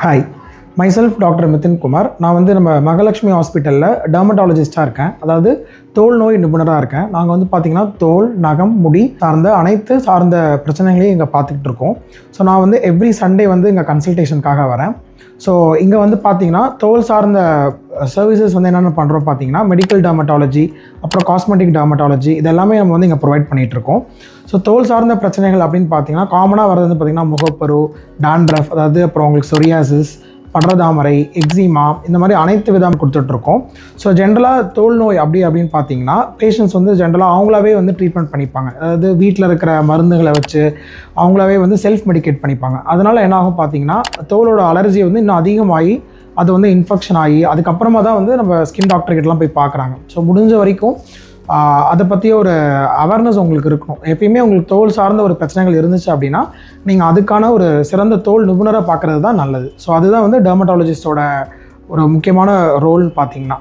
Hi, myself doctor Mithin Kumar. நான் வந்து நம்ம மகாலட்சுமி ஹாஸ்பிட்டலில் டெர்மட்டாலஜிஸ்ட்டாக இருக்கேன். அதாவது தோல் நோய் நிபுணராக இருக்கேன். நாங்கள் வந்து பார்த்திங்கன்னா தோல், நகம், முடி சார்ந்த அனைத்து சார்ந்த பிரச்சனைகளையும் இங்கே பார்த்துக்கிட்டு இருக்கோம். ஸோ நான் வந்து எவ்ரி சண்டே வந்து இங்கே கன்சல்டேஷனுக்காக வரேன். ஸோ இங்கே வந்து பார்த்திங்கன்னா தோல் சார்ந்த சர்வீசஸ் வந்து என்னென்ன பண்ணுறோம் பார்த்திங்கன்னா மெடிக்கல் டெர்மட்டாலஜி, அப்புறம் காஸ்மெட்டிக் டெர்மட்டாலஜி, இது எல்லாமே நம்ம வந்து இங்கே ப்ரொவைட் பண்ணிகிட்ருக்கோம். ஸோ தோல் சார்ந்த பிரச்சனைகள் அப்படின்னு பார்த்தீங்கன்னா காமனாக வரது வந்து பார்த்திங்கன்னா முகப்பரு, டாண்ட்ரஃப், அதாவது அப்புறம் உங்களுக்கு சொரியாசிஸ், படர்தாமரை, எக்ஸிமா, இந்த மாதிரி அனைத்து விதம் கொடுத்துட்ருக்கோம். ஸோ ஜென்ரலாக தோல் நோய் அப்படின்னு பார்த்தீங்கன்னா பேஷண்ட்ஸ் வந்து ஜென்ரலாக அவங்களாவே வந்து ட்ரீட்மெண்ட் பண்ணிப்பாங்க. அதாவது வீட்டில் இருக்கிற மருந்துகளை வச்சு அவங்களாவே வந்து செல்ஃப் மெடிக்கேட் பண்ணிப்பாங்க. அதனால் என்ன ஆகும் பார்த்தீங்கன்னா தோலோட அலர்ஜி வந்து இன்னும் அதிகமாகி அது வந்து இன்ஃபெக்ஷன் ஆகி அதுக்கப்புறமா தான் வந்து நம்ம ஸ்கின் டாக்டர்கிட்டலாம் போய் பார்க்குறாங்க. ஸோ முடிஞ்ச வரைக்கும் அதை பற்றிய ஒரு அவேர்னஸ் உங்களுக்கு இருக்கணும். எப்பயுமே உங்களுக்கு தோல் சார்ந்த ஒரு பிரச்சனைகள் இருந்துச்சு அப்படின்னா நீங்கள் அதுக்கான ஒரு சிறந்த தோல் நிபுணராக பார்க்குறது தான் நல்லது. ஸோ அதுதான் வந்து டெர்மட்டாலஜிஸ்டோட ஒரு முக்கியமான ரோல்னு பார்த்தீங்கன்னா.